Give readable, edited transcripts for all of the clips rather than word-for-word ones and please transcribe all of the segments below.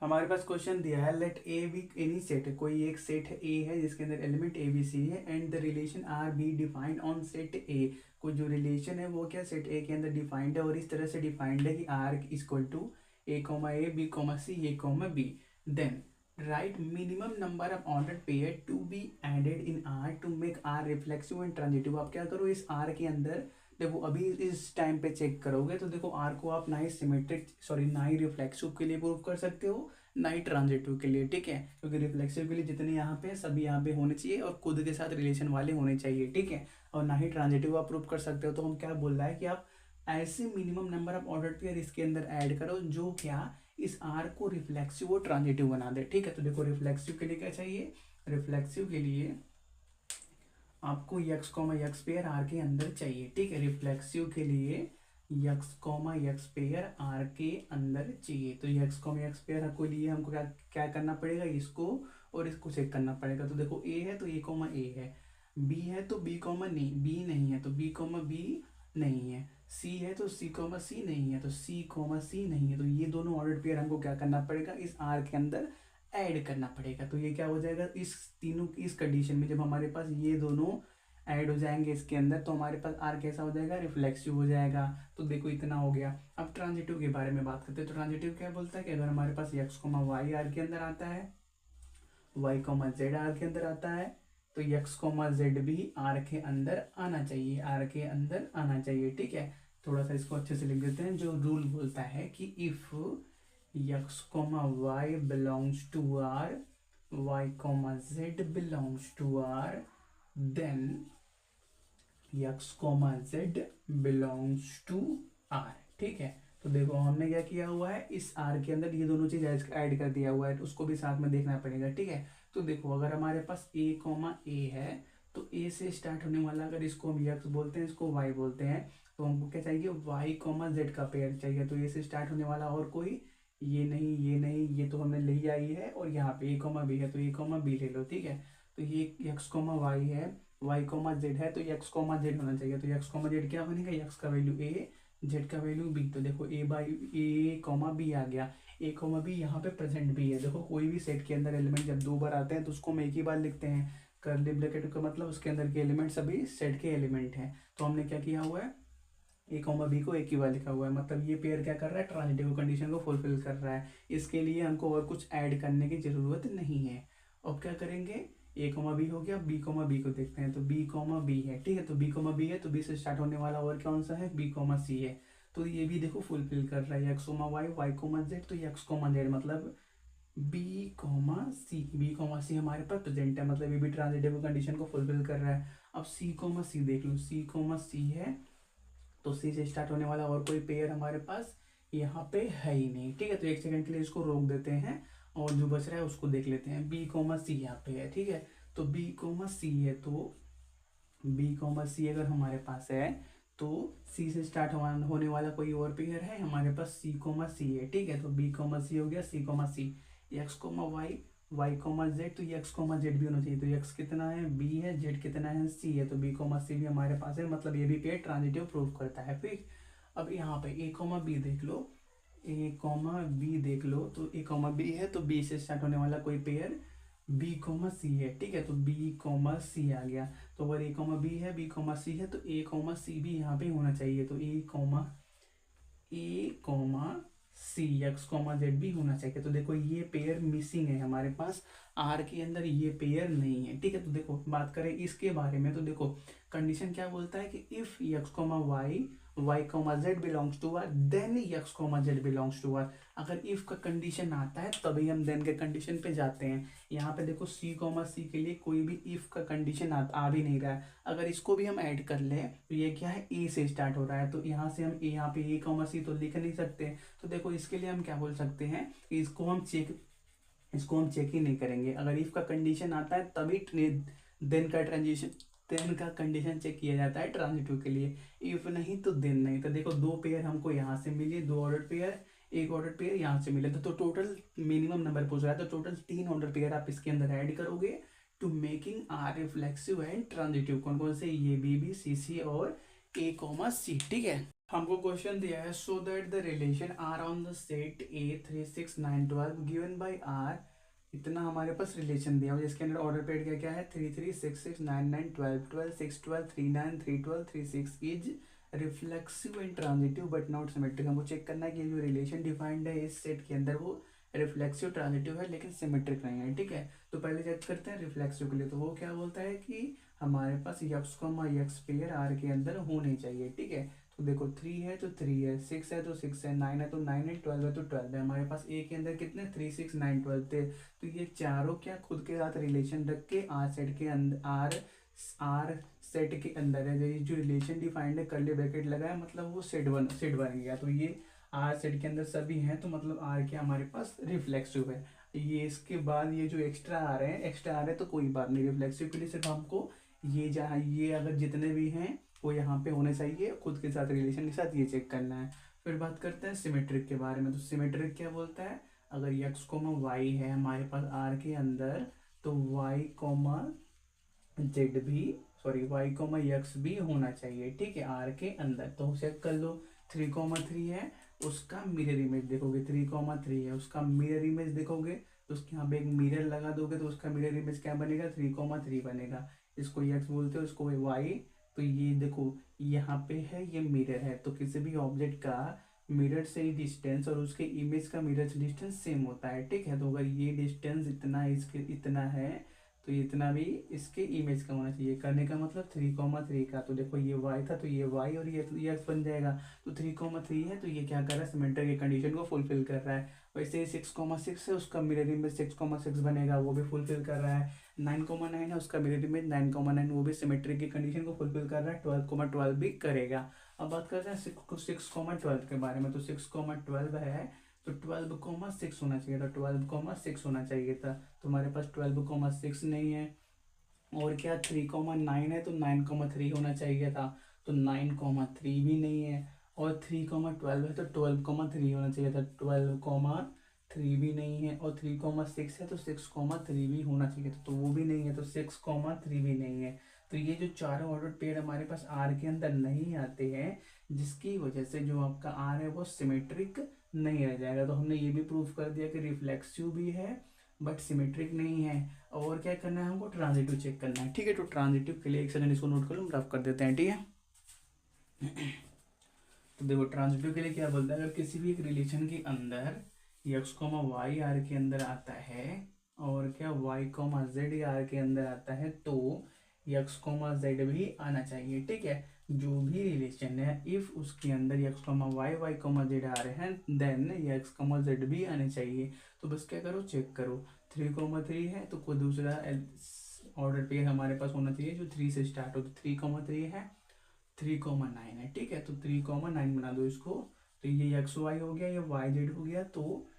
हमारे पास क्वेश्चन दिया है, let A B any set, कोई एक सेट ए है जिसके अंदर एलिमेंट ए बी सी है, and the relation R be defined on set ए। कोई जो रिलेशन है वो क्या सेट ए के अंदर डिफाइंड है, और इस तरह से डिफाइंड है कि R equal to A comma A B comma C A comma B. Then write minimum number of order pair to be added in R to make R reflexive and transitive. आप क्या करो, इस are के अंदर देखो, अभी इस time पे चेक करोगे तो देखो आर को आप ना ही सिमेट्रिक सॉरी ना ही रिफ्लेक्सिव के लिए प्रूव कर सकते हो, ना ही ट्रांजिटिव के लिए, ठीक है। क्योंकि रिफ्लेक्सिव के लिए जितने यहाँ पे सभी यहाँ पे होने चाहिए और खुद के साथ रिलेशन वाले होने चाहिए, ठीक है। और ना ही ट्रांजिटिव आप प्रूव कर सकते हो। तो हम क्या बोल रहा है कि आप ऐसे minimum number of order pair इसके अंदर ऐड करो जो क्या इस आर को रिफ्लेक्सिव और ट्रांजिटिव बना दे, ठीक है। तो देखो रिफ्लेक्सिव के लिए क्या चाहिए, रिफ्लेक्सिव के लिए आपको X comma X pair R के अंदर चाहिए, ठीक है। रिफ्लेक्सिव के लिए X comma X pair R के अंदर चाहिए। तो यक्स कॉमा यक्स पेयर को लिए हमको क्या क्या करना पड़ेगा, इसको और इसको चेक करना पड़ेगा। तो देखो ए है तो ए कॉमा ए है, बी है तो बी कॉमा नहीं बी नहीं है, तो बी कॉमा बी नहीं है, सी है तो सी कॉमा सी नहीं है, तो सी कॉमा सी नहीं है। तो ये दोनों ऑर्डर पेयर हमको क्या करना पड़ेगा, इस आर के अंदर ऐड करना पड़ेगा। तो ये क्या हो जाएगा, इस तीनों इस कंडीशन में जब हमारे पास ये दोनों ऐड हो जाएंगे इसके अंदर, तो हमारे पास आर कैसा हो जाएगा, रिफ्लेक्सिव हो जाएगा। तो देखो इतना हो गया। अब ट्रांजिटिव के बारे में बात करते हैं। तो ट्रांजिटिव क्या बोलता है कि अगर हमारे पास एक्स कोमा वाई आर के अंदर आता है, वाई कोमा जेड आर के अंदर आता है, तो एक्स कोमा जेड भी आर के अंदर आना चाहिए, आर के अंदर आना चाहिए, ठीक है। थोड़ा सा इसको अच्छे से लिख देते हैं। जो रूल बोलता है कि if x comma y belongs to R, y comma z belongs to R, then x comma z belongs to R, ठीक है। तो देखो हमने क्या किया हुआ है, इस R के अंदर ये दोनों चीज ऐड कर दिया हुआ है, तो उसको भी साथ में देखना पड़ेगा, ठीक है। तो देखो अगर हमारे पास a कॉमा a है, तो a से स्टार्ट होने वाला, अगर इसको हम x बोलते हैं इसको y बोलते हैं, तो हमको क्या चाहिए, y कॉमा z का पेयर चाहिए। तो a से स्टार्ट होने वाला और कोई ये नहीं ये नहीं, ये तो हमने ले आई है, और यहाँ पे ए कॉमा बी है तो ए कॉमा बी ले लो, ठीक है। तो ये एक्स कॉमा वाई है, वाई कॉमा जेड है, तो एक्स कॉमा जेड होना चाहिए। तो एक्स कॉमा जेड क्या बनेगा, एक्स का वैल्यू ए, जेड का वैल्यू बी। तो देखो ए बाई ए कॉमा बी आ गया, ए कॉमा बी यहाँ पे प्रेजेंट भी है। देखो कोई भी सेट के अंदर एलिमेंट जब दो बार आते हैं तो उसको हम एक ही बार लिखते हैं, कर्ली ब्रैकेट का मतलब उसके अंदर के एलिमेंट सभी सेट के एलिमेंट हैं। तो हमने क्या किया हुआ है, ए कॉमा बी को एक ही बार लिखा हुआ है, मतलब ये पेयर क्या कर रहा है, ट्रांजिटिव कंडीशन को फुलफिल कर रहा है। इसके लिए हमको और कुछ ऐड करने की जरूरत नहीं है। अब क्या करेंगे, ए कॉमा बी हो गया, बी कॉमा बी को देखते हैं। तो बी कॉमा बी है, ठीक है। तो बी कॉमा बी है तो बी से स्टार्ट होने वाला और कौन सा है, बी कॉमा सी है। तो ये भी देखो फुलफिल कर रहा है, X comma Y, Y comma Z, तो एक्स कॉमा जेड मतलब B comma C, B comma C हमारे पास प्रेजेंट है, मतलब ये भी ट्रांजिटिव कंडीशन को फुलफिल कर रहा है। अब सी कॉमा सी देख लो, सी कॉमा सी है तो सी से स्टार्ट होने वाला और कोई पेयर हमारे पास यहाँ पे है ही नहीं, ठीक है। तो एक सेकंड के लिए इसको रोक देते हैं और जो बच रहा है उसको देख लेते हैं। बी कॉमा सी यहाँ पे है, ठीक है। तो बी कॉमा सी है, तो बी कॉमा सी अगर हमारे पास है तो सी से स्टार्ट होने वाला कोई और पेयर है हमारे पास, सी कॉमा सी है, ठीक है। तो बी कॉमा सी हो गया, C comma C, X comma Y, Y comma Z, तो एक्स कॉमा जेड भी होना चाहिए। तो एक्स कितना है, बी है, जेड कितना है, सी है, तो बी कॉमा सी भी हमारे पास है, मतलब ये भी पेयर ट्रांजिटिव प्रूव करता है। फिर अब यहाँ पे ए कॉमा बी देख लो, ए कॉमा बी देख लो, तो ए कॉमा बी है तो बी से स्टार्ट होने वाला कोई पेयर बी कॉमा सी है, ठीक है। तो बी कॉमा सी आ गया। तो अगर ए कॉमा बी है, बी कॉमा सी है, तो ए कॉमा सी भी यहाँ पे होना चाहिए। तो ए comma C, X comma Z भी होना चाहिए। तो देखो ये पेयर मिसिंग है हमारे पास, आर के अंदर ये पेयर नहीं है, ठीक है। तो देखो बात करें इसके बारे में, तो देखो कंडीशन क्या बोलता है कि if X comma Y, Y comma Z belongs to R, then X comma Z belongs to R. अगर इफ का कंडीशन आता है तभी हम देन के कंडीशन पे जाते हैं। यहाँ पे देखो सी कॉमा सी के लिए कोई भी इफ का कंडीशन आ भी नहीं रहा है। अगर इसको भी हम ऐड कर ले तो ये क्या है, ए से स्टार्ट हो रहा है, तो यहाँ से हम यहाँ पे ए कॉमा सी तो लिख नहीं सकते। तो देखो इसके लिए हम क्या बोल सकते हैं कि इसको हम चेक ही नहीं करेंगे। अगर इफ का कंडीशन आता है तभी देन का कंडीशन चेक किया जाता है ट्रांजिटिव के लिए, इफ नहीं तो देन नहीं। तो देखो दो पेयर हमको यहाँ से मिले, दो ऑर्डर पेयर, एक ऑर्डर पेयर यहाँ से मिले, तो टोटल मिनिमम नंबर पूछ रहा है, तो टोटल 3 ऑर्डर पेयर आप इसके अंदर ऐड करोगे to making R reflexive and transitive. कौन कौन से, ये बी बी सी सी और ए कॉमा सी, ठीक है। हमको क्वेश्चन दिया है, so that the relation R on the set A 3 6 9 12 given by R, इतना हमारे पास रिलेशन दिया हुआ जिसके अंदर ऑर्डर पेड क्या क्या है 3 3 6 6 9 9 12 12 6 12 3 9 3 12 3 6 is reflexive and transitive but not symmetric. हमको चेक करना है कि जो रिलेशन डिफाइंड है इस सेट के अंदर वो रिफ्लेक्सिव ट्रांजिटिव है लेकिन सिमेट्रिक नहीं है। ठीक है, तो पहले चेक करते हैं रिफ्लेक्सिव के लिए। तो वो क्या बोलता है कि हमारे पास X comma X pair R के अंदर होने चाहिए। ठीक है, तो देखो 3 है तो 3 है, 6 है तो 6 है, 9 है तो 9 है, 12 है तो 12 है। हमारे पास ए के अंदर कितने 3 6 9 12 थे, तो ये चारों क्या खुद के साथ रिलेशन रख के आर सेट के अंदर आर सेट के अंदर है। जो रिलेशन डिफाइंड है कर्ली ब्रैकेट लगाया मतलब वो सेट बन गया। तो ये आर सेट के अंदर सभी हैं तो मतलब आर के हमारे पास रिफ्लेक्सिव है। ये इसके बाद ये जो एक्स्ट्रा आ रहे हैं एक्स्ट्रा आ रहे हैं तो कोई बात नहीं, रिफ्लेक्सिव के लिए सिर्फ हमको ये जहाँ ये अगर जितने भी हैं वो यहाँ पे होने चाहिए खुद के साथ रिलेशन के साथ, ये चेक करना है। फिर बात करते हैं सिमेट्रिक के बारे में। तो सिमेट्रिक क्या बोलता है, अगर यक्स कोमा वाई है हमारे पास आर के अंदर तो वाई कोमा जेड भी वाई कोमा यक्स भी होना चाहिए। ठीक है, आर के अंदर। तो चेक कर लो 3,3 है उसका मिरर इमेज देखोगे, 3,3 है उसका मिरर इमेज देखोगे तो उसके यहाँ पे एक मिरर लगा दोगे तो उसका मिरर इमेज क्या बनेगा 3,3 बनेगा। इसको यक्स बोलते हो, इसको वाई। तो ये देखो यहाँ पे है ये मिरर है, तो किसी भी ऑब्जेक्ट का मिरर से डिस्टेंस और उसके इमेज का मिरर से डिस्टेंस सेम होता है। ठीक है, तो अगर ये डिस्टेंस इतना इसके इतना है तो इतना भी इसके इमेज का होना चाहिए। करने का मतलब 3,3 का, तो देखो ये y था तो ये y और ये x बन जाएगा। तो 3,3 है तो ये क्या कर रहा है सिमेट्रिक की कंडीशन को फुलफिल कर रहा है। वैसे 6,6 है उसका मिरर इमेज 6,6 बनेगा, वो भी फुलफिल कर रहा है। 9,9 है उसका मिरर इमेज 9,9 वो भी सिमेट्रिक की कंडीशन को फुलफिल कर रहा है। 12,12 भी करेगा। अब बात करते हैं 6,12 के बारे में। तो 6,12 है तो 12,6 होना चाहिए था, 12,6 होना चाहिए था। तो हमारे पास 12,6 नहीं है। और क्या 3,9 है तो 9,3 होना चाहिए था, तो 9,3 भी नहीं है। और 3,12 है तो 12,3 होना चाहिए था, 12,3 भी नहीं है। और 3,6 है तो 6,3 भी होना चाहिए था, तो वो भी नहीं है। तो 6,3 भी नहीं है। तो ये जो चारों ऑर्डर पेयर हमारे पास आर के अंदर नहीं आते हैं जिसकी वजह से जो आपका आर है वो सिमेट्रिक नहीं रह जाएगा। तो हमने ये भी प्रूव कर दिया कि रिफ्लेक्सिव भी है बट सिमेट्रिक नहीं है। और क्या करना है हमको ट्रांजिटिव चेक करना है। ठीक है, तो ट्रांजिटिव के लिए एक सेकंड इसको नोट कर लो, रफ कर देते हैं। ठीक है, तो देखो ट्रांजिटिव के लिए क्या बोलता है, अगर किसी भी एक रिलेशन के अंदर यक्स कोमा वाई आर के अंदर आता है और क्या वाई कोमा जेड आर के अंदर आता है तो यक्स कोमा जेड भी आना चाहिए। ठीक है, जो भी रिलेशन है इफ उसके अंदर X comma Y comma Z आ रहे हैं देन यक्स कोमा जेड भी आने चाहिए। तो बस क्या करो चेक करो 3,3 है तो कोई दूसरा ऑर्डर पेयर हमारे पास होना चाहिए जो 3 से स्टार्ट हो। तो 3,3 है 3,9 है। ठीक है, तो 3,9 बना दो इसको। तो ये एक्स वाई हो गया, ये वाई जेड हो गया। तो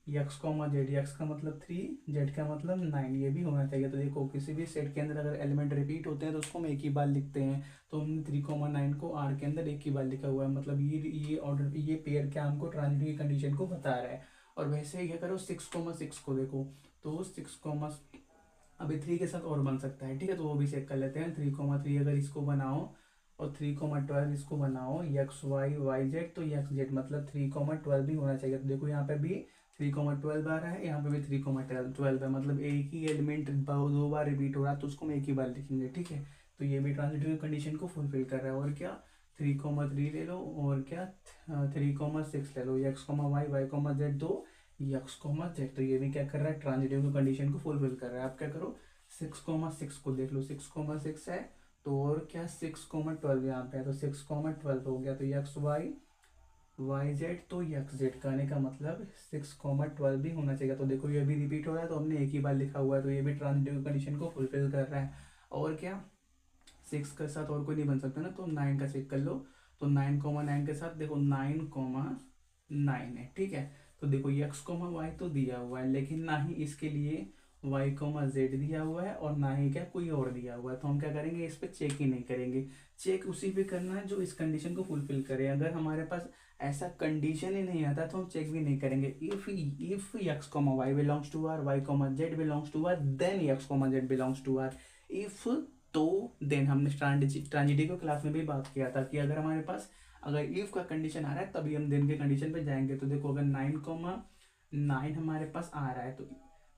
यक्स कॉमा जेड, यक्स का मतलब 3 जेड का मतलब 9, ये भी होना चाहिए। तो देखो किसी भी सेट के अंदर अगर एलिमेंट रिपीट होते हैं तो उसको हम एक ही बार लिखते हैं। तो हमने 3,9 को आर के अंदर एक ही बार लिखा हुआ है, मतलब ये ऑर्डर ये पेयर क्या हमको ट्रांजिटिव की कंडीशन को बता रहा है। और वैसे क्या करो 6,6 को देखो तो 6, अभी 3 के साथ और बन सकता है। ठीक है, तो वो भी चेक कर लेते हैं। 3,3 अगर इसको बनाओ और 3,12 इसको बनाओ यक्स वाई वाई जेड, तो यक्स जेड मतलब 3,12 भी होना चाहिए। तो देखो यहाँ पे भी 3,12 आ रहा है, यहाँ पे भी 3,12 है, मतलब एक ही एलिमेंट 2 बार रिपीट हो रहा है तो उसको हम एक ही बार लिखेंगे। ठीक है, तो ये भी ट्रांजिटिव कंडीशन को फुलफिल कर रहा है। और क्या 3,3 ले लो और क्या 3,6 ले लो, यक्स वाई वाई जेड दो यक्स जेड, तो ये भी क्या कर रहा है ट्रांजिटिव कंडीशन को फुलफिल कर रहा है। आप क्या करो 6,6 को देख लो, 6,6 है तो और क्या 6,12 यहाँ पे है तो 6,12 हो गया। तो यक्स वाई वाई जेड तो यक्स जेड करने का मतलब 6,12 भी होना चाहिए। तो देखो ये भी रिपीट हो रहा है तो हमने एक ही बार लिखा हुआ है, तो ये भी ट्रांजिटिव कंडीशन को फुलफिल कर रहा है। और क्या 6 के साथ और कोई नहीं बन सकता ना, तो 9 का चेक कर लो। तो 9,9 के साथ देखो 9,9 है। ठीक है, तो देखो यक्स कोमा वाई तो दिया हुआ है लेकिन ना ही इसके लिए वाई कोमा जेड दिया हुआ है और ना ही क्या कोई और दिया हुआ है। तो हम क्या करेंगे इस पर चेक ही नहीं करेंगे, चेक उसी पे करना है जो इस कंडीशन को फुलफिल करे। अगर हमारे पास ऐसा कंडीशन ही नहीं आता तो हम चेक भी नहीं करेंगे। If X comma Y belongs to R, Y comma Z belongs to R, then X comma Z belongs to R. If तो देन हमने ट्रांजिटिव क्लास में भी बात किया था कि अगर हमारे पास अगर इफ का कंडीशन आ रहा है तभी हम देन के कंडीशन पे जाएंगे। तो देखो अगर 9,9 हमारे पास आ रहा है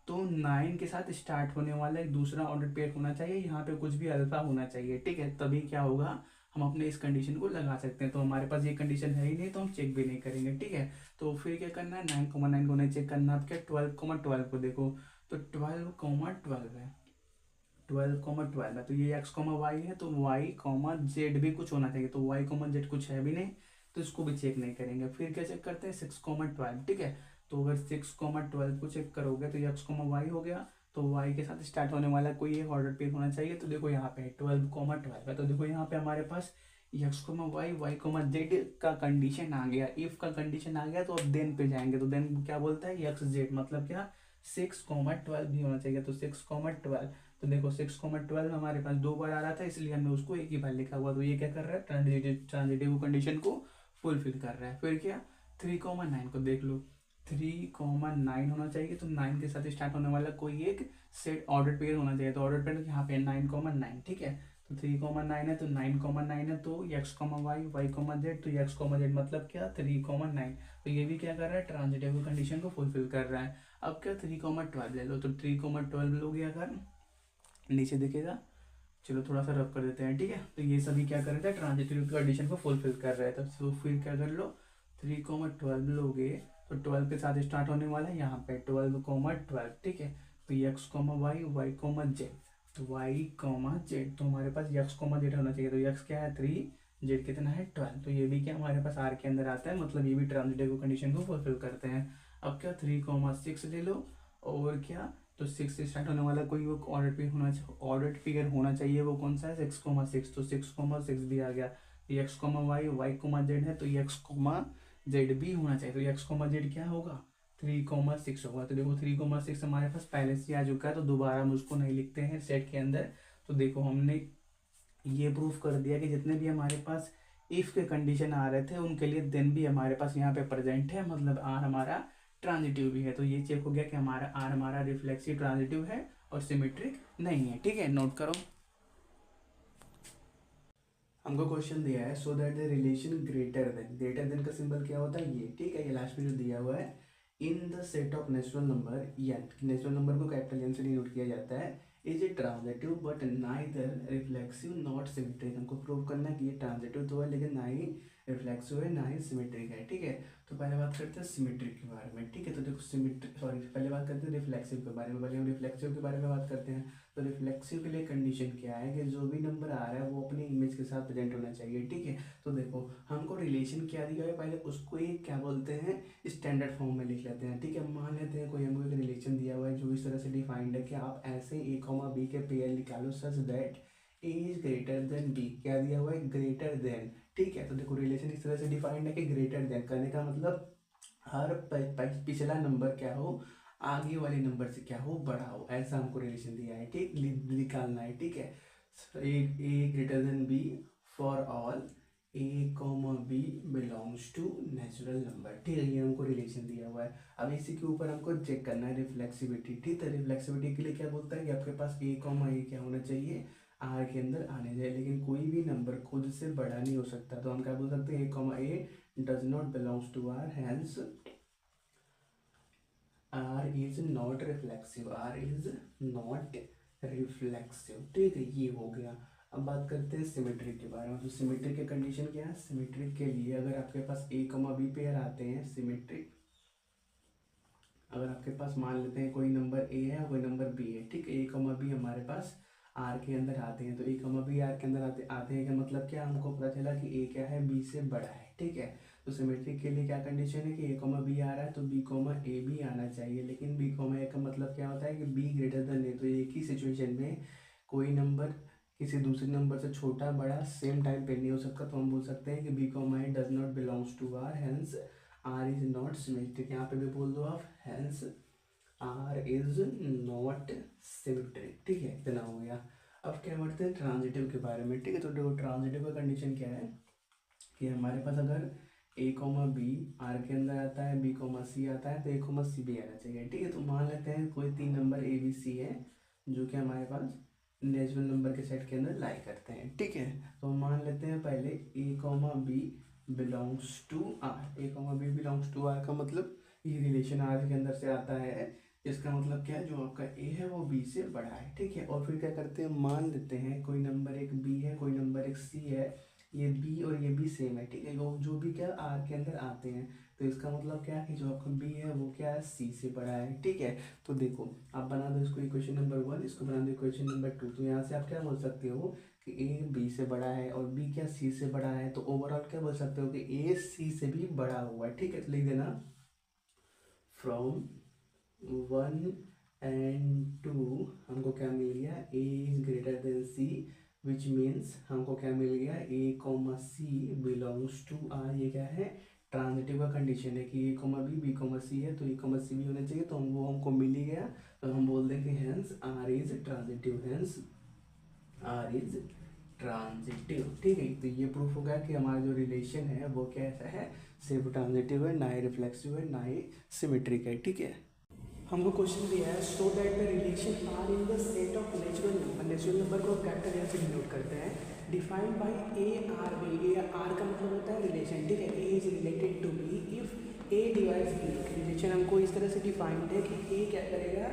तो 9 के साथ स्टार्ट होने वाला एक दूसरा ऑर्डर पेयर होना चाहिए, यहाँ पे कुछ भी अल्फा होना चाहिए, ठीक है, तभी क्या होगा, हम अपने इस कंडीशन को लगा सकते हैं। तो हमारे पास ये कंडीशन है ही नहीं तो हम चेक भी नहीं करेंगे, ठीक है। तो फिर क्या करना है, 9,9 को नहीं चेक करना, अब क्या 12,12 को देखो, तो 12,12 है, 12,12 है, तो ये x, y है, तो y, z भी कुछ होना चाहिए, तो y, z कुछ है भी नहीं, तो इसको भी चेक नहीं करेंगे। फिर क्या चेक करते हैं, 6,12, ठीक है। तो अगर 6,12 को चेक करोगे तो ये x, y हो गया, तो y के साथ स्टार्ट होने वाला कोई एक ऑर्डर पेयर होना चाहिए। तो देखो यहाँ पे 12,12 है, तो देखो यहाँ पे हमारे पास x, y, z का कंडीशन आ गया, इफ का कंडीशन आ गया, तो अब देन पे जाएंगे। तो देन क्या बोलता है, x, z मतलब क्या, 6,12 भी होना चाहिए, तो 6,12। तो देखो 6,12 हमारे पास 2 बार आ रहा था, इसलिए हमने उसको एक ही बार लिखा हुआ। तो ये क्या कर रहा है, ट्रांजिटिव कंडीशन को फुलफिल कर रहा है। फिर क्या, 3,9 को देख लो, 3,9 होना चाहिए, तो 9 के साथ स्टार्ट होने वाला कोई एक सेट ऑर्डर पेयर होना चाहिए। तो ऑर्डर पेयर यहाँ पे 9,9, ठीक है। तो 3,9 है, तो 9,9 है, तो x, y, z, तो x, z मतलब क्या, 3,9। तो ये भी क्या कर रहा है, ट्रांजिटिव कंडीशन को फुलफिल कर रहा है। अब क्या, 3,12 ले लो, तो 3,12 लोगे अगर, नीचे दिखेगा, चलो थोड़ा सा रफ कर देते हैं, ठीक है। तो ये सभी क्या कर रहे थे, ट्रांजिटिव कंडीशन को फुलफिल कर रहे थे। तो फिर क्या कर लो, 3,12 लोगे, तो 12 के साथ स्टार्ट होने वाला है यहाँ पे 12,12, ठीक है। तो x, y, z, तो y, z, तो हमारे पास x, z होना चाहिए। तो x क्या है 3, z कितना है 12, तो ये भी क्या हमारे पास r के अंदर आता है, मतलब ये भी ट्रांजिटिव कंडीशन को फुलफिल करते हैं। अब क्या 3,6 ले लो, और क्या, तो 6 से स्टार्ट होने वाला कोई वो ऑर्डर फिगर होना चाहिए, वो कौन सा है, 6,6, तो 6,6 भी आ गया। x, y, z है, तो x, z भी होना चाहिए, तो x, z क्या होगा, 3,6 होगा। तो देखो 3,6 हमारे पास पहले से आ चुका है, तो दोबारा हम उसको नहीं लिखते हैं सेट के अंदर। तो देखो हमने ये प्रूफ कर दिया कि जितने भी हमारे पास इफ के कंडीशन आ रहे थे उनके लिए देन भी हमारे पास यहाँ पे प्रेजेंट है, मतलब आर हमारा ट्रांजिटिव भी है। तो ये चेक हो गया कि हमारा आर हमारा रिफ्लेक्सिव ट्रांजिटिव है और सिमेट्रिक नहीं है, ठीक है, नोट करो। हमको क्वेश्चन दिया है, so that the relation greater than का सिंबल क्या होता है, ये, ठीक है, ये लास्ट में जो दिया हुआ है, in the set of natural number N, natural number को कैपिटल एन से डिनोट किया जाता है, is a transitive but neither reflexive not symmetric. हमको प्रूव करना है कि ये ट्रांजिटिव तो है लेकिन ना ही रिफ्लेक्सिव है ना ही सिमेट्रिक है, ठीक है। तो पहले बात करते हैं सिमेट्रिक के बारे में, ठीक है। तो देखो सिमेट्रिक, सॉरी, पहले बात करते हैं रिफ्लेक्सिव के बारे में, पहले हम रिफ्लेक्सिव के बारे में बात करते हैं। तो रिफ्लेक्सिव के लिए कंडीशन क्या है कि जो भी नंबर आ रहा है वो अपनी इमेज के साथ प्रेजेंट होना चाहिए, ठीक है। तो देखो हमको रिलेशन क्या दिया है, पहले उसको एक क्या बोलते हैं, स्टैंडर्ड फॉर्म में लिख लेते हैं, ठीक है। मान लेते हैं कोई हमको एक रिलेशन दिया हुआ है जो इस तरह से डिफाइंड है कि आप ऐसे a, b के पेयर निकालो such that a is greater then b, क्या दिया हुआ है, ग्रेटर देन, ठीक है। तो देखो रिलेशन इस तरह से डिफाइंड है कि ग्रेटर देन करने का मतलब हर पिछला नंबर क्या हो, आगे वाले नंबर से क्या हो, बड़ा हो, ऐसा हमको रिलेशन दिया है, ठीक, निकालना है, ठीक है। A greater than B for all A comma B belongs to natural number, ठीक है, ये हमको रिलेशन दिया हुआ है। अब इसी के ऊपर हमको चेक करना है रिफ्लेक्सिविटी, ठीक है। रिफ्लेक्सिविटी के लिए क्या बोलता है कि आपके पास ए कॉमा ए क्या होना चाहिए, आर के अंदर आने चाहिए, लेकिन कोई भी नंबर खुद से बड़ा नहीं हो सकता। तो हम क्या बोल सकते हैं, A comma A does not belongs to R, hence R is not reflexive, R is not reflexive, ठीक है, ये हो गया। अब बात करते हैं सिमेट्रिक के बारे में। तो सिमेट्रिक के कंडीशन क्या है, सिमेट्रिक के लिए अगर आपके पास a, b पेयर आते हैं सिमेट्रिक, अगर आपके पास मान लेते हैं कोई नंबर a है कोई नंबर b है, ठीक है, a, b हमारे पास r के अंदर आते हैं, तो a, b r के अंदर आते हैं, क्या मतलब क्या, हमको पता चला कि a क्या है, b से बड़ा है, ठीक है। तो सिमेट्रिक के लिए क्या कंडीशन है कि a, b आ रहा है तो b, a भी आना चाहिए, लेकिन b, a का मतलब क्या होता है कि b ग्रेटर देन a, तो एक ही सिचुएशन में कोई नंबर किसी दूसरे नंबर से छोटा बड़ा सेम टाइम पे नहीं हो सकता। तो हम बोल सकते हैं कि b, a does not belongs to r, hence r is not symmetric, यहाँ पे भी बोल दो आप, hence r is not symmetric, ठीक है, इतना हो गया। अब क्या बढ़ते हैं ट्रांजिटिव के बारे में, ठीक है। तो देखो ट्रांजिटिव का कंडीशन क्या है कि हमारे पास अगर a, b r के अंदर आता है, b, c आता है, तो a, c भी आना चाहिए, ठीक है। तो मान लेते हैं कोई 3 नंबर a, b, c है जो कि हमारे पास नेचुरल नंबर के सेट के अंदर लाई करते हैं, ठीक है। तो मान लेते हैं पहले a, b belongs to R, A comma B belongs to R का मतलब ये रिलेशन आर के अंदर से आता है। इसका मतलब क्या है, जो आपका ए है वो बी से बड़ा है, ठीक है। और फिर क्या करते हैं, मान लेते हैं कोई नंबर एक बी है, कोई नंबर एक सी है, ये बी और ये बी सेम है, ठीक है। जो भी क्या आर के अंदर आते हैं, तो इसका मतलब क्या है कि जो आपका बी है वो क्या है, सी से बड़ा है, ठीक है। तो देखो आप बना दो इसको इक्वेशन नंबर 1, इसको बना दो इक्वेशन नंबर 2। तो यहाँ से आप क्या बोल सकते हो कि ए बी से बड़ा है और बी क्या सी से बड़ा है। तो ओवरऑल क्या बोल सकते हो कि ए सी से भी बड़ा हुआ है, ठीक है। तो लिख देना फ्रॉम 1 एंड 2 हमको क्या मिल गया, A is greater than C, which means हमको क्या मिल गया, A comma C belongs to R. ये क्या है, ट्रांजिटिव का कंडीशन है कि A comma B comma C है, तो ए कॉमा सी भी होना चाहिए, तो वो हमको मिल ही गया। तो हम बोल दें कि hence R is transitive, hence R is transitive, ठीक है। तो ये प्रूफ हो गया कि हमारा जो रिलेशन है वो कैसा है, सिर्फ ट्रांजिटिव है, ना ही रिफ्लेक्सिव है, ना ही सिमेट्रिक है, ठीक है। हमको क्वेश्चन दिया है, so that the relation R in the set of natural number. Natural number को कैपिटल एल से डिनोट करते हैं, defined by A R B. A R का मतलब होता है रिलेशन, ठीक है। A is related to B if A divides B. Relation हमको इस तरह से डिफाइंड है कि ए क्या करेगा,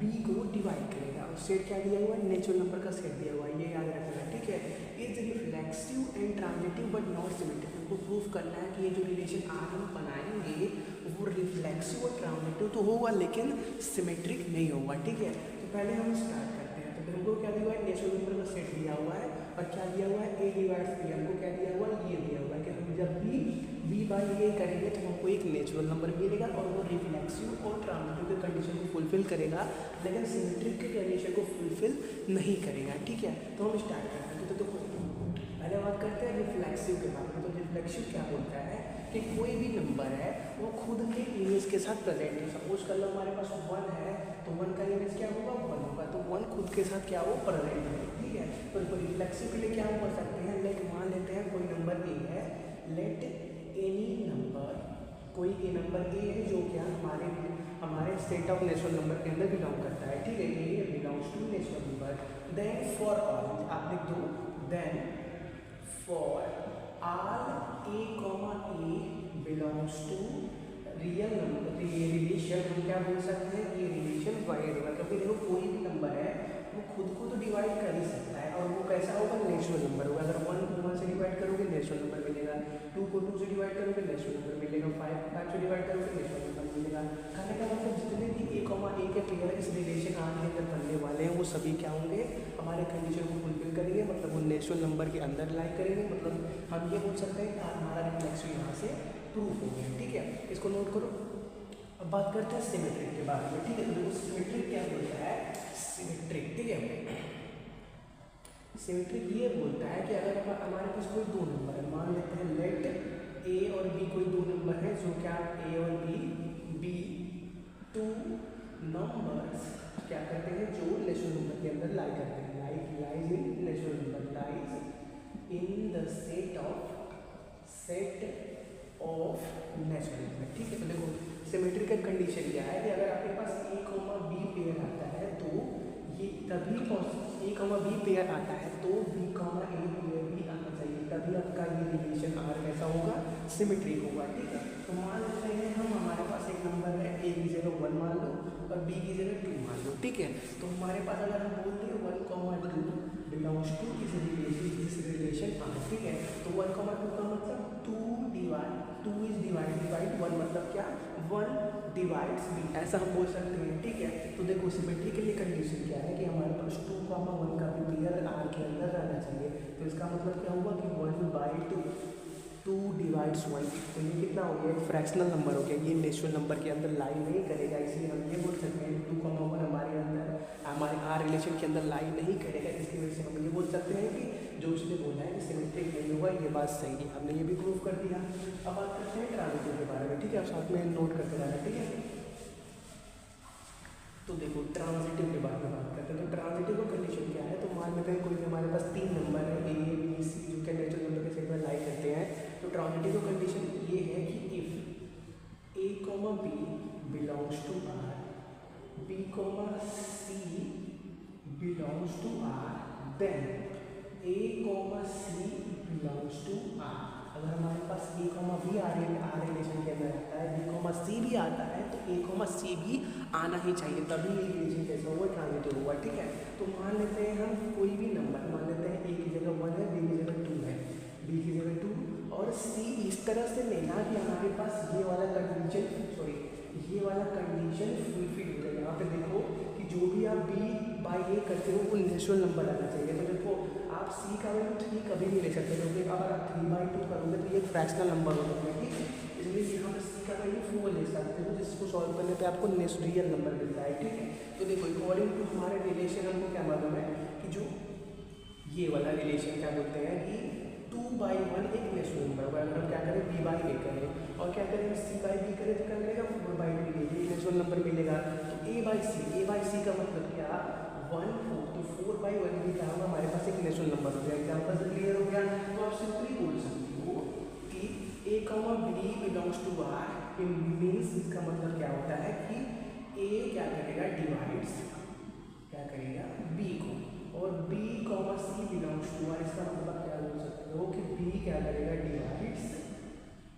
बी को डिवाइड करेगा। और सेट क्या दिया हुआ है, नेचुरल नंबर का सेट दिया हुआ है, ये याद रखना है, ठीक है। Is reflexive and transitive but not symmetric. हमको प्रूफ करना है कि ये जो रिलेशन आर हम बनाएंगे वो रिफ्लेक्सिव और ट्रांजिटिव तो होगा लेकिन सिमेट्रिक नहीं होगा, ठीक है। तो पहले हम स्टार्ट करते हैं। तो फिर हमको क्या दिया हुआ है, नेचुरल नंबर का सेट दिया हुआ है, और क्या दिया हुआ है, ए डिवाइड्स बी। हमको क्या दिया हुआ है, ये दिया हुआ है कि हम जब भी बी बाई ए करेंगे तो हमको एक नेचुरल नंबर मिलेगा और वो रिफ्लेक्सिव और ट्रांजिटिव के कंडीशन को फुलफिल करेगा, लेकिन सिमेट्रिक के कंडीशन को फुलफिल नहीं करेगा, ठीक है। तो हम स्टार्ट करते हैं। तो देखो पहले बात करते हैं रिफ्लेक्सिव के बारे में। तो रिफ्लेक्सिव क्या बोलता है कि कोई भी नंबर है वो खुद के इमेज के साथ प्रेजेंट है। सपोज कर लो हमारे पास 1 है, तो 1 का इमेज क्या होगा, 1 होगा, तो 1 खुद के साथ क्या हो, प्रेजेंट है, ठीक है। तो रिफ्लेक्सिव के लिए क्या हम कर सकते हैं, लेट मान लेते हैं कोई नंबर ए है, लेट एनी नंबर, कोई ए नंबर ए है जो क्या हमारे सेट ऑफ नेचुरल नंबर के अंदर बिलोंग करता है, ठीक है। A belongs to natural number. Then for all आप लिख दो, then for R A comma A belongs to real number, ये रिलेशन हम क्या बोल सकते हैं, ये रिलेशन वाइड होगा, क्योंकि देखो कोई भी नंबर है वो खुद को तो डिवाइड कर ही सकता है, और वो कैसा होगा, नेचुरल नंबर होगा। अगर 1 को 1 से डिवाइड करोगे नेचुरल नंबर मिलेगा, 2 को 2 से डिवाइड करोगे नेचुरल नंबर मिलेगा, 5 को 5 से डिवाइड करोगे नेचुरल नंबर मिलेगा। कहने का मतलब जितने भी ए कॉमा ए के पेयर इस रिलेशन आर के अंदर बनने वाले हैं वो सभी क्या होंगे, हमारे कंडीशन को फुलफिल करेंगे, मतलब वो नेचुरल नंबर के अंदर लाई करेंगे। मतलब हम ये बोल सकते हैं कि हमारा रिफ्लेक्सिव यहाँ से प्रूफ हो गया, ठीक है। इसको नोट करो। अब बात करते हैं सिमेट्रिक के बारे में, ठीक है। तो देखो सिमेट्रिक क्या बोलता है, सिमेट्रिक, ठीक है। सिमेट्रिक ये बोलता है कि अगर हमारे पास कोई दो नंबर है, मान लेते हैं लेट ए और बी कोई दो नंबर है, जो क्या ए और बी टू नंबर्स क्या करते हैं, जो नेचुरल नंबर के अंदर लाई करते हैं, lies in natural number, lies in the set of natural number, ठीक है। तो देखो सिमेट्रिक का कंडीशन क्या है कि अगर आपके पास ए कॉमा बी पेयर आता है तो ये तभी ए कॉमा बी पेयर आता है तो बी कॉमा ए पेयर भी आना चाहिए, तभी आपका ये रिलेशन आर कैसा होगा, सिमेट्रिक होगा, ठीक है। तो मान लेते हैं हम, हमारे पास एक नंबर है, ए की जगह 1 मान लो और बी की जगह 2 मान लो, ठीक है। तो हमारे पास अगर हम बोलते हैं 1 कॉमा 2 बिलोंग्स टू इस रिलेशन आर, ठीक है। तो 1 कॉमा 2 का मतलब 2 इज डिवाइड 1 मतलब क्या, 1 डिवाइड्स बी, ऐसा हम बोल सकते हैं, ठीक है। तो देखो सिमेट्री के लिए कंडीशन क्या है कि हमारे पास 2 कॉमा 1 का भी पेयर आर के अंदर रहना चाहिए। तो इसका मतलब क्या हुआ कि 1/2 2 डिवाइड्स 1, तो ये कितना हो गया, एक फ्रैक्शनल नंबर हो गया, ये नेचुरल नंबर के अंदर लाई नहीं करेगा, इसलिए हम ये बोल सकते हैं 2 कॉमा 1 हमारे अंदर हमारे आर रिलेशन के अंदर लाई नहीं करेगा, इसकी वजह से हम ये बोल सकते हैं कि जो उसने बोला है कि सिमेट्रिक नहीं होगा, ये बात सही है, हमने ये भी प्रूव कर दिया। अब बात करते हैं ट्रांजिटिव के बारे में, ठीक है। आप साथ में नोट करते जाना, ठीक है। तो देखो ट्रांजिटिव के बारे में बात करते हैं। तो ट्रांजिटिव का कंडीशन क्या है, तो मान लेते हैं कोई हमारे पास 3 नंबर है, ए बी सी, जो कि नेचुरल नंबर के सेट में लाई करते हैं। तो ट्रांजिटिव का कंडीशन ये है कि if A comma B belongs to R, B comma C belongs to R, then A comma C belongs to R, अगर हमारे पास A comma B R relation के अंदर आता है, बी कॉमा सी भी आता है, तो ए कॉमा सी भी आना ही चाहिए, तभी ये रिलेशन कैसा हुआ, ट्रांजिटिव हुआ। ठीक है, तो मान लेते हैं हम कोई भी नंबर, मान लेते हैं ए की जगह 1 है, बी की जगह 2 है, बी की जगह 2, और सी इस तरह से लेना कि हमारे पास ये वाला कंडीशन, सॉरी ये वाला कंडीशन फुलफिल हो जाए। यहाँ पे देखो कि जो भी आप बी बाई ए करते हो वो नेचुरल नंबर आना चाहिए। तो देखो आप सी का वैल्यू 3 कभी नहीं ले सकते, क्योंकि अगर आप 3/2 करोगे तो ये एक फ्रैक्शनल नंबर हो जाएगा। ठीक है, इसलिए यहाँ पे सी का वैल्यू 4 ले सकते हो, जिसको सॉल्व करने पे आपको रियल नंबर मिलता है। ठीक है, तो देखो अकॉर्डिंग टू हमारे रिलेशन हमको क्या मालूम है कि जो ये वाला रिलेशन क्या बोलते हैं कि 2/1 एक नेचुरल नंबर होगा। अगर हम क्या करें बी बाई ए करें और क्या करें सी बाई बी करें तो क्या मिलेगा 4/2 ये नेचुरल नंबर मिलेगा। तो ए बाई सी का मतलब क्या 1 4, तो 4/1 भी क्या होगा हमारे पास एक नेचुरल नंबर हो गया। एग्जाम्पल से क्लियर हो गया। तो आप सिंपली बोल सकते हो कि A comma B belongs to R means इसका मतलब क्या होता है कि ए क्या करेगा डिवाइड्स क्या करेगा बी को, और B comma C belongs to R, इसका मतलब क्या बोल सकते हो कि बी क्या करेगा डिवाइड्स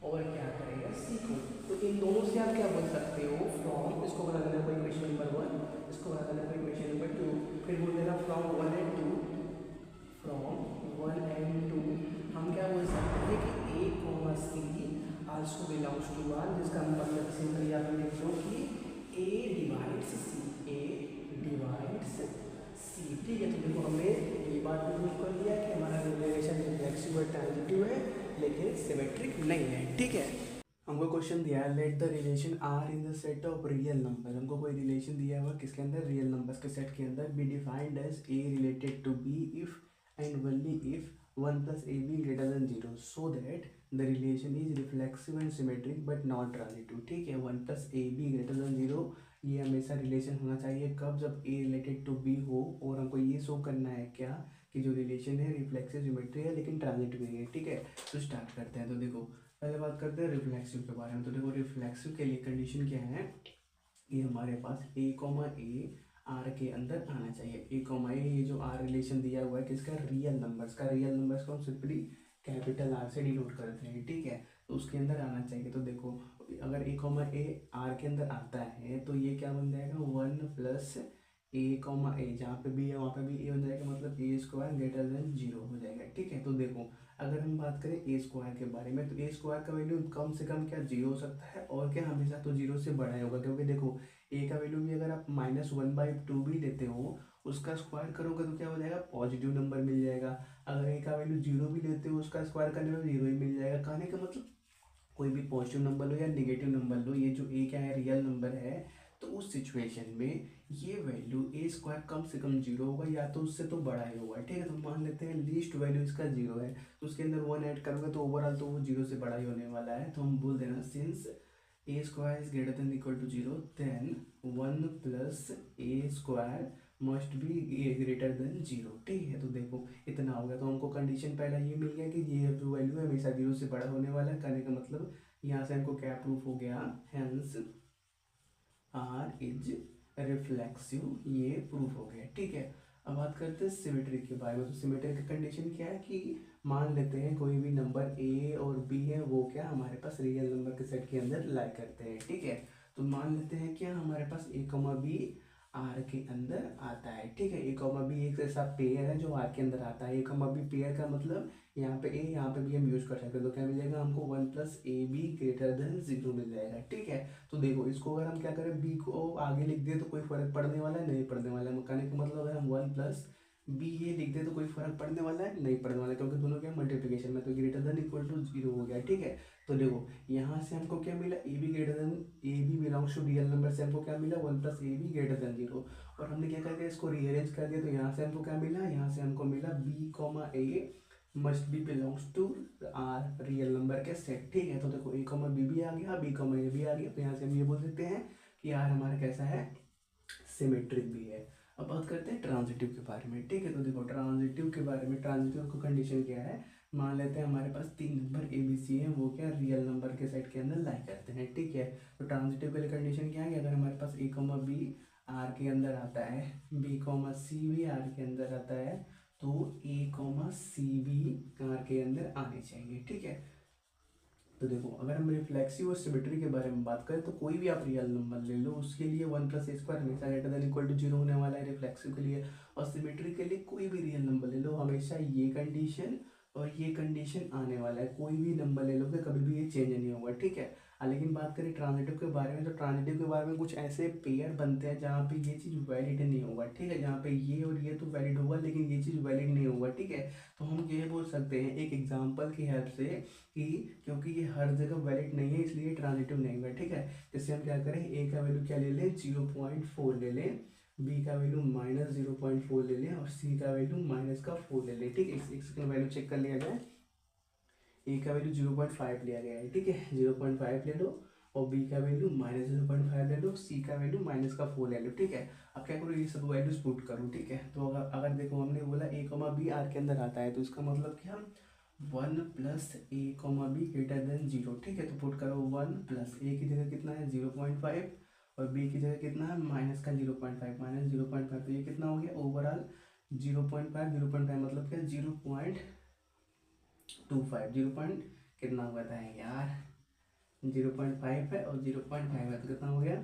और क्या करेगा सी को। तो इन दोनों से आप क्या बोल सकते हो फ्रॉम, इसको बना देना कोई इक्वेशन नंबर 1, इसको बना देना कोई इक्वेशन नंबर 2, फिर बोल देना फ्रॉम 1 and 2, फ्रॉम 1 and 2 हम क्या बोल सकते हैं कि A comma C also belongs to R, जिसका मतलब सिंपली आप लिख लो कि ए डिवाइड्स सी, ए डिवाइड्स सी। ठीक है, तो देखो हमने ये बात भी प्रूव कर दिया कि हमारा रिलेशन रिफ्लेक्सिव और ट्रांजिटिव है लेकिन सिमेट्रिक नहीं है। ठीक है, हमको क्वेश्चन दिया है let the relation R in the set of real number. हमको कोई रिलेशन दिया हुआ किसके अंदर, रियल नंबर्स के सेट के अंदर, be defined as A related to B if and only if 1 + ab greater than 0 so that the relation is reflexive and symmetric but not transitive। ठीक है, 1 + ab greater than 0 ये हमेशा relation होना चाहिए कब, जब a रिलेटेड टू b हो, और हमको ये शो करना है क्या कि जो रिलेशन है रिफ्लेक्सिव सिमेट्री है लेकिन ट्रांजिटिव नहीं है। ठीक है, तो स्टार्ट करते हैं। तो देखो पहले बात करते हैं रिफ्लेक्सिव के बारे में। तो देखो रिफ्लेक्सिव के लिए कंडीशन क्या है कि हमारे पास ए कॉमा ए आर के अंदर आना चाहिए। ए कॉमा ए, ये जो आर रिलेशन दिया हुआ है किसका, रियल नंबर्स का। रियल नंबर्स को हम सिंपली कैपिटल आर से डिनोट करते हैं। ठीक है, तो उसके अंदर आना चाहिए। तो देखो अगर ए कॉमा ए आर के अंदर आता है तो ये क्या बन जाएगा 1 + ए कॉमा ए, जहाँ पे बी है वहाँ पे भी ए बन जाएगा, मतलब ए स्क्वायर ग्रेटर देन 0 हो जाएगा। ठीक है, तो देखो अगर हम बात करें ए स्क्वायर के बारे में, तो ए स्क्वायर का वैल्यू कम से कम क्या 0 हो सकता है, और क्या हमेशा तो 0 से बड़ा ही होगा, क्योंकि देखो ए का वैल्यू भी अगर आप -1/2 भी लेते हो उसका स्क्वायर करोगे तो क्या हो जाएगा पॉजिटिव नंबर मिल जाएगा। अगर ए का वैल्यू 0 भी लेते हो उसका स्क्वायर करने में 0 ही मिल जाएगा। कहने का मतलब कोई भी पॉजिटिव नंबर लो या नेगेटिव नंबर लो, ये जो ए क्या है रियल नंबर है, तो उस सिचुएशन में ये वैल्यू ए स्क्वायर कम से कम 0 होगा या तो उससे तो बड़ा ही होगा। ठीक है, तो मान लेते हैं लीस्ट वैल्यू इसका 0 है, तो उसके अंदर 1 ऐड करोगे तो ओवरऑल तो वो 0 से बड़ा ही होने वाला है। तो हम बोल देना since A square is greater then equal to 0 then 1 + A square must be a greater then 0। ठीक है, तो देखो इतना हो गया। तो हमको कंडीशन पहला ये मिल गया कि ये जो वैल्यू है हमेशा 0 से बड़ा होने वाला है। कहने का मतलब यहाँ से हमको क्या प्रूफ हो गया, हेंस आर इज रिफ्लेक्सिव, ये प्रूफ हो गया। ठीक है, अब बात करते हैं सिमेट्री के बारे में। तो सिमेट्री का कंडीशन क्या है कि मान लेते हैं कोई भी नंबर ए और बी है वो क्या हमारे पास रियल नंबर के सेट के अंदर लाई करते हैं। ठीक है, तो मान लेते हैं क्या हमारे पास ए कॉमा बी आर के अंदर आता है। ठीक है, ए कॉमा बी एक ऐसा पेयर है जो आर के अंदर आता है। ए कॉमा बी पेयर का मतलब यहाँ पे ए यहाँ पे भी हम यूज कर सकते हैं। तो क्या मिलेगा हमको 1 + ab ग्रेटर देन 0 मिल जाएगा। ठीक है, तो देखो इसको अगर हम क्या करें बी को आगे लिख दें तो कोई फर्क पड़ने वाला है नहीं पड़ने वाला है। कहने का मतलब अगर हम 1 + बी ये लिख दे तो कोई फर्क पड़ने वाला है नहीं पड़ने वाला है, क्योंकि दोनों क्या मल्टीप्लिकेशन में, तो ग्रेटर देन इक्वल टू 0 हो गया। ठीक है, तो देखो यहाँ से हमको क्या मिला A B greater then A B belongs to real number से हमको क्या मिला 1 + ab ग्रेटर देन 0, और हमने क्या कर दिया इसको रीअरेंज कर दिया। तो यहाँ से हमको क्या मिला, यहाँ से हमको मिला B comma A must be belongs to R real number के सेट। ठीक है, तो देखो ए कॉमा बी भी आ गया, बी कॉमा ए भी आ गया, तो यहाँ से हम ये बोल देते हैं कि आर हमारा कैसा है सिमेट्रिक भी है। अब बात करते हैं ट्रांजिटिव के बारे में। ठीक है, तो देखो ट्रांजिटिव के बारे में, ट्रांजिटिव का कंडीशन क्या है, मान लेते हैं हमारे पास 3 नंबर ए बी सी है, वो क्या रियल नंबर के सेट के अंदर लाई करते हैं। ठीक है, तो ट्रांजिटिव के लिए कंडीशन क्या है कि अगर हमारे पास ए कॉमा बी आर के अंदर आता है, बी कॉमा सी भी आर के अंदर आता है, तो ए कॉमा सी भी आर के अंदर आने चाहिए। ठीक है, तो देखो अगर हम रिफ्लेक्सिव और सिमेट्री के बारे में बात करें तो कोई भी आप रियल नंबर ले लो, उसके लिए 1+a² हमेशा ग्रेटर देन इक्वल टू 0 होने वाला है रिफ्लेक्सिव के लिए, और सिमेट्री के लिए कोई भी रियल नंबर ले लो हमेशा ये कंडीशन और ये कंडीशन आने वाला है, कोई भी नंबर ले लो कि कभी भी ये चेंज नहीं होगा, ठीक है। लेकिन बात करें ट्रांजिटिव के बारे में, तो ट्रांजिटिव के बारे में कुछ ऐसे पेयर बनते हैं जहाँ पे ये चीज़ वैलिड नहीं होगा, ठीक है, जहाँ पे ये और ये तो वैलिड होगा लेकिन ये चीज़ वैलिड नहीं होगा, ठीक है। तो हम ये बोल सकते हैं एक एग्जांपल की हेल्प से कि क्योंकि ये हर जगह वैलिड नहीं है इसलिए ट्रांजिटिव नहीं होगा, ठीक है। जैसे हम क्या करें, ए का वैल्यू क्या ले लें 0.4 ले लें, बी का वैल्यू -0.4 ले लें और सी का वैल्यू -4 ले लें, ठीक है। इस वैल्यू चेक कर लिया जाए, ए का वैल्यू 0.5 लिया गया है, ठीक है, 0.5 ले लो, और बी का वैल्यू -0.5 ले लो, सी का वैल्यू -4 ले लो, ठीक है। अब क्या करो, ये सब वैल्यूज पुट करूँ, ठीक है। तो अगर देखो हमने बोला a, b आर के अंदर आता है, तो इसका मतलब क्या, 1+a, b ग्रेटर देन 0, ठीक है। तो पुट करो 1+a की जगह कितना है 0.5 और b की जगह कितना है -0.5 -0.5, तो ये कितना हो गया ओवरऑल 0.5 मतलब क्या 0.25, 0. कितना हुआ था यार 0.5 है और 0.5 है, तो कितना हो गया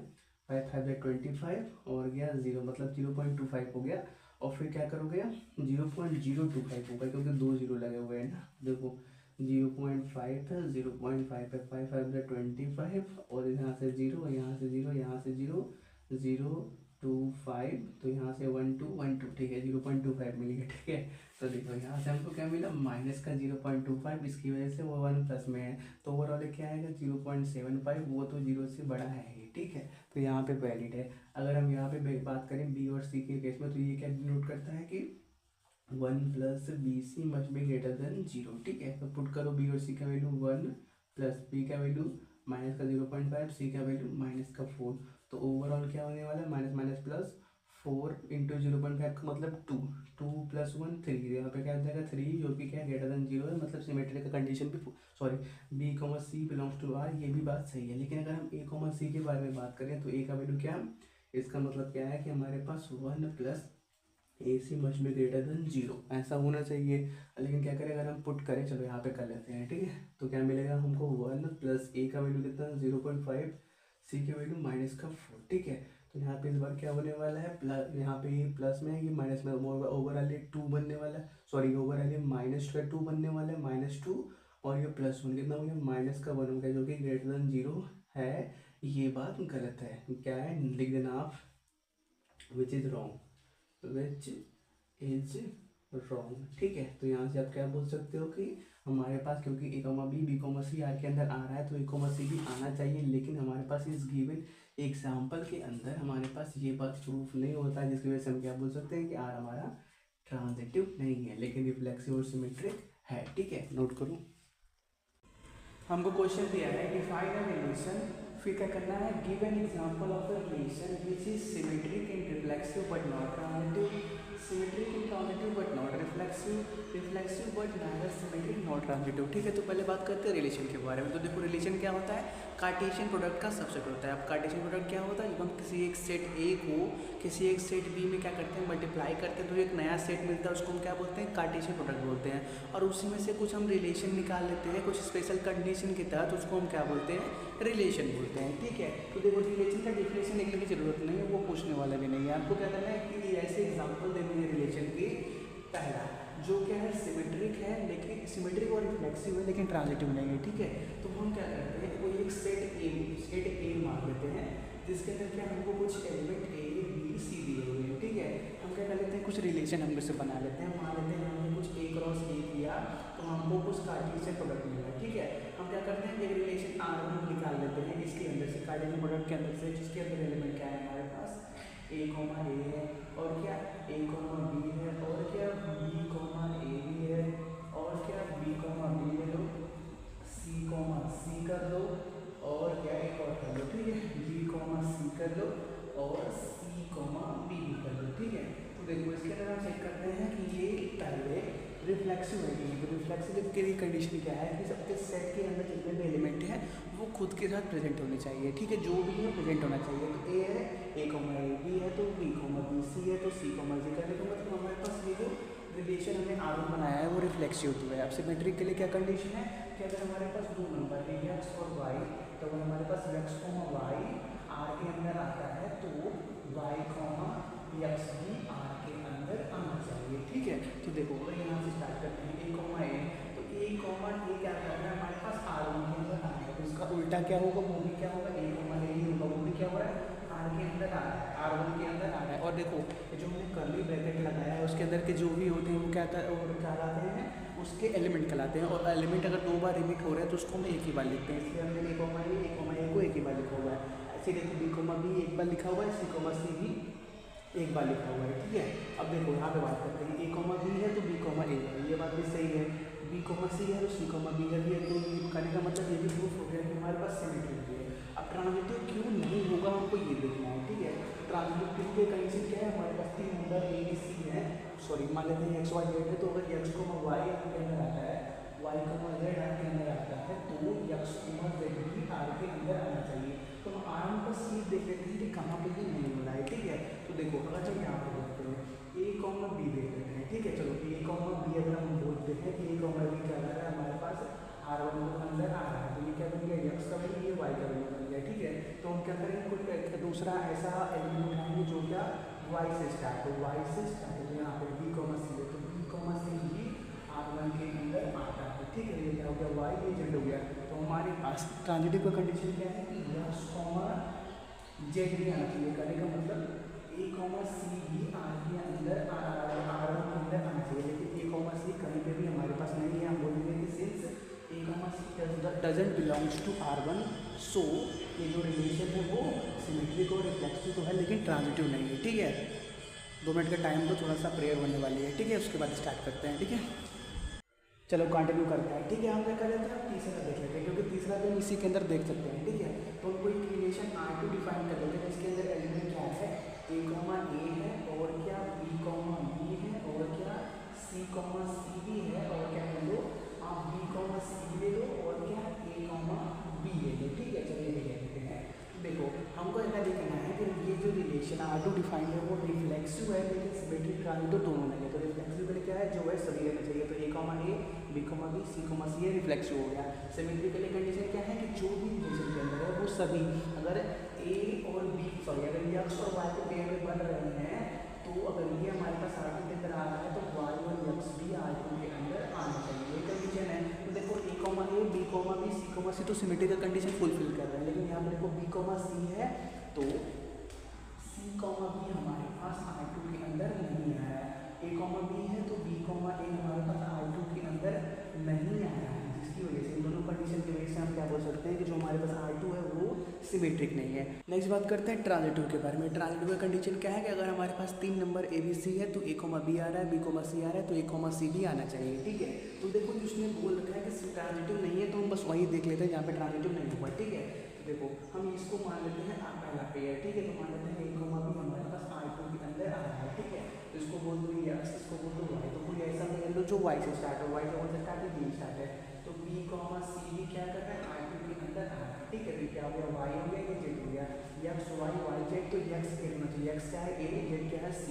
5 5 25 और गया 0 मतलब 0.25 हो गया। और फिर क्या करोगे 0.025 होगा क्योंकि 2 0 लगे हुए हैं ना, देखो 0.5 है 0.5 है 5 5 25 और यहाँ से 0 यहाँ से 0 यहाँ से 0 0.25 तो यहाँ से 1 2 1 2, ठीक है 0.25 मिल गया, ठीक है। तो देखो यहाँ से हमको क्या मिला माइनस का 0.25, इसकी वजह से वो 1 प्लस में है, तो ओवरऑल क्या आएगा 0.75, वो तो 0 से बड़ा है ही, ठीक है। तो यहाँ पे वैलिड है। अगर हम यहाँ पे बात करें बी और सी के केस में, तो ये क्या डिनोट करता है कि 1+bc must be greater then 0, ठीक है। तो पुट करो बी और सी का वैल्यू 1+b का वैल्यू माइनस का 0.5, सी का वैल्यू -4, तो ओवरऑल क्या होने वाला है माइनस माइनस प्लस 4 इंटू 0.5 का मतलब 2 2 + 1 3, यहाँ पे क्या आ जाएगा 3 जो कि क्या ग्रेटर देन 0 है, मतलब सिमेट्री का कंडीशन भी sorry b, c belongs to r, ये भी बात सही है। लेकिन अगर हम a, c के बारे में बात करें तो a का वैल्यू क्या, इसका मतलब क्या है कि हमारे पास 1+ac must be greater then 0 ऐसा होना चाहिए। लेकिन क्या करें अगर हम पुट करें, चलो यहाँ पे कर लेते हैं, ठीक है। तो क्या मिलेगा हमको 1+a का वैल्यू कितना 0.5, सी का वैल्यू -4, ठीक है। तो यहाँ पे इस बार क्या होने वाला है प्लस, यहाँ पे ये प्लस में है ये माइनस में, ओवरऑल ये 2 बनने वाला है, सॉरी ओवरऑल ये -2 बनने वाला है -2 और ये +1 कितना हो गया -1 हो गया जो कि ग्रेटर देन 0 है। ये बात गलत है, क्या है लिख देना आप which is wrong, which is wrong, ठीक है। तो यहाँ से आप क्या बोल सकते हो कि हमारे पास क्योंकि a, b, b, c R के अंदर आ रहा है तो a, c भी आना चाहिए, लेकिन हमारे पास इस गिवन एग्जाम्पल के अंदर हमारे पास ये बात प्रूफ नहीं होता है, जिसकी वजह से हम क्या बोल सकते हैं कि आर हमारा ट्रांजिटिव नहीं है लेकिन रिफ्लेक्सिव और सिमेट्रिक है, ठीक है। नोट करो, हमको क्वेश्चन दिया है डिफाइन अ रिलेशन, फिर क्या करना है give an example of a relation which is symmetric and reflexive but not transitive, symmetric and transitive but not reflexive, reflexive but neither symmetric not transitive, ठीक है। तो पहले बात करते हैं रिलेशन के बारे में। तो देखो रिलेशन क्या होता है, कार्टेशियन प्रोडक्ट का सबसेट होता है। अब कार्टेशियन प्रोडक्ट क्या होता है, जब हम किसी एक सेट ए को किसी एक सेट बी में क्या करते हैं मल्टीप्लाई करते हैं तो एक नया सेट मिलता है, उसको हम क्या बोलते हैं कार्टेशियन प्रोडक्ट बोलते हैं। और उसी में से कुछ हम रिलेशन निकाल लेते हैं कुछ स्पेशल कंडीशन के तहत, उसको हम क्या बोलते हैं रिलेशन बोलते हैं, ठीक है। तो देखो रिलेशन का डिफिनेशन लिखने की जरूरत नहीं है, वो पूछने वाला भी नहीं है। आपको क्या करना है कि ऐसे एग्जाम्पल देने हैं रिलेशन की। पहला जो क्या है सिमेट्रिक है, लेकिन सिमेट्रिक और रिफ्लेक्सिव है लेकिन ट्रांजिटिव नहीं है, ठीक है। तो हम क्या करते हैं कोई एक सेट ए मान लेते हैं जिसके अंदर क्या हमको कुछ एलिमेंट ए बी सी दिए हुए हैं, ठीक है। हम क्या कर लेते हैं कुछ रिलेशन हम से बना लेते हैं, मान लेते हैं हमने कुछ a क्रॉस a किया तो हमको कुछ कार्टेशियन प्रोडक्ट मिला, ठीक है। हम क्या करते हैं एक रिलेशन R1 निकाल लेते हैं इसके अंदर से, कार्टेशियन प्रोडक्ट के अंदर से, जिसके अंदर एलिमेंट क्या है हमारे पास a, a है और क्या a, b है और क्या b, a भी है और क्या b, b ले लो, c कर लो और क्या एक और कर लो, ठीक है b, c कर लो और c, b भी कर लो, ठीक है। तो देखो इसके अंदर हम चेक करते हैं कि ये पहले रिफ्लेक्सिव है कि तो रिफ्लेक्सिव के लिए कंडीशन क्या है कि सबके सेट के अंदर जितने भी एलिमेंट हैं वो खुद के साथ प्रेजेंट होने चाहिए, ठीक है, जो भी है प्रेजेंट होना चाहिए। तो ए है a, b है तो b, c है तो c, d करने का मतलब हमारे पास ये जो रिलेशन हमने R1 बनाया है वो रिफ्लेक्सिव टू है। अब सिमेट्रिक के लिए क्या कंडीशन है कि अगर हमारे पास दो नंबर है x और y, तो अगर हमारे पास x, y R के अंदर आता है तो y, x भी R के अंदर आना चाहिए। ठीक है, तो देखो अगर यहाँ से स्टार्ट करते हैं a, तो a क्या कर रहा है हमारे पास R1 के अंदर आना है, तो इसका उल्टा क्या होगा, वो भी क्या होगा, a ही होगा, वो भी क्या हो रहा है R के अंदर आ रहा है, R1 के अंदर आ रहा है। और देखो जो हमने कर्ली ब्रैकेट लगाया है उसके अंदर के जो भी होते हैं वो क्या कहलाते हैं, उसके एलिमेंट कहलाते हैं। और एलिमेंट अगर दो बार रिपीट हो रहे हैं तो उसको हम एक ही बार लिखते हैं, इसलिए हमने a को एक ही बार लिखा हुआ है। ऐसे देखो b एक बार लिखा हुआ है, c भी एक बार लिखा हुआ है। ठीक है, अब देखो यहाँ पे बात करते हैं a b है तो b a है, ये बात भी सही है। b c है तो c b है, तो ये कहने का मतलब ये भी प्रूफ हो गया कि हमारे पास सिमेट्रिक है। अब ट्रांजिटिव क्यों नहीं होगा हमको ये देखना है। ठीक है, ट्रांजिटिव के कंडीशन क्या है, हमारे पास तीन नंबर a b c है, सॉरी मान लेते हैं x y z है, तो अगर x y के अंदर आता है, y z के अंदर आता है, तो x z भी r के अंदर आना चाहिए। तो हम आराम पर सीध देख लेते हैं कि कहाँ पे भी नहीं मिला है। ठीक है, तो देखो अगर जब यहाँ पर देखते हैं a b देख लेते हैं। ठीक है, चलो a b अगर हम बोलते हैं कि a b क्या आ रहा है हमारे पास R1 को अंदर आ रहा है, तो ये क्या बन गया, x का वैल्यू, ये y का वैल्यू बन गया। ठीक है, तो हम क्या करेंगे, कोई दूसरा ऐसा एलिमेंट उठाएंगे जो क्या y से स्टार्ट हो, तो यहाँ पे b c है, तो b c भी R1 के अंदर आता है। ठीक है, ये क्या हो गया y, ये z हो गया। तो हमारे पास ट्रांजिटिव का कंडीशन क्या है कि x, z भी आना चाहिए, कहने का मतलब a, c भी R के अंदर R1 के अंदर आना चाहिए। लेकिन a, c कहीं पे भी हमारे पास नहीं है, हम बोलेंगे कि since a, c doesn't belongs to R1, so ये जो रिलेशन है वो सिमेट्रिक और रिफ्लेक्सिव तो है लेकिन ट्रांजिटिव नहीं है। ठीक है, 2 मिनट का टाइम तो थोड़ा सा प्रेयर होने वाली है। ठीक है, उसके बाद स्टार्ट करते हैं। ठीक है, चलो कंटिन्यू करते हैं। ठीक है, हम क्या कर लेते हैं, तीसरा देख लेते हैं, क्योंकि तीसरा भी हम इसी के अंदर देख सकते हैं। ठीक है, तो हम कोई रिलेशन R2 डिफाइन कर लेते हैं, इसके अंदर एलिमेंट क्या है, a है, और क्या b है, और क्या c भी है, और क्या ले लो आप b c ले लो, और क्या a b ले लो। ठीक है, चलिए ले लेते हैं। देखो हमको ऐसा देखना है कि ये जो रिलेशन R2 डिफाइंड है वो रिफ्लेक्सिव है लेकिन सिमेट्रिक ट्रांजिटिव दोनों नहीं है। तो रिफ्लेक्सिव के लिए क्या है, जो है सभी रहना चाहिए, तो a b c ये रिफ्लेक्सिव हो गया। सिमेट्रिक के लिए कंडीशन क्या है कि जो भी रिलेशन के अंदर है वो सभी, अगर a और b अगर x और y को पेयर में बन रहे हैं, तो अगर ये हमारे पास R2 के अंदर आ रहा है तो y और x भी R2 के अंदर आना चाहिए, ये कंडीशन है। तो देखो a, b, c तो सिमेट्रिक का कंडीशन फुलफिल कर रहे हैं, लेकिन यहाँ पर देखो b, c है तो c, b हमारे पास R2 के अंदर नहीं आया है, a, b है तो b, a हमारे पास R2 के अंदर नहीं आया है, जिसकी वजह से इन दोनों कंडीशन की वजह से हम क्या बोल सकते हैं कि जो हमारे पास R2 है वो सिमेट्रिक नहीं है। नेक्स्ट बात करते हैं ट्रांजिटिव के बारे में। ट्रांजिटिव का कंडीशन क्या है कि अगर हमारे पास 3 नंबर a b c है तो a, b आ रहा है, b, c आ रहा है, तो a, c भी आना चाहिए। ठीक है, तो देखो कि उसने बोल रखा है कि ट्रांजिटिव नहीं है, तो हम बस वही देख लेते हैं जहाँ पे ट्रांजिटिव नहीं हुआ। ठीक है, तो देखो हम इसको मान लेते हैं पहला पेयर। ठीक है, तो मान लेते हैं a, b हमारे पास R2 के अंदर आ रहा है। ठीक है, तो इसको बोल दो x, इसको बोल दो y, तो कोई ऐसा पेयर लो जो y से स्टार्ट हो, y से स्टार्ट है, b स्टार्ट है, तो b, c भी क्या कर रहा है R2 के अंदर आ रहा है। ठीक है, तो क्या हो गया, y हो गया, ये z हो गया, x, y, z, तो x के होना चाहिए, x क्या है a, z क्या है c,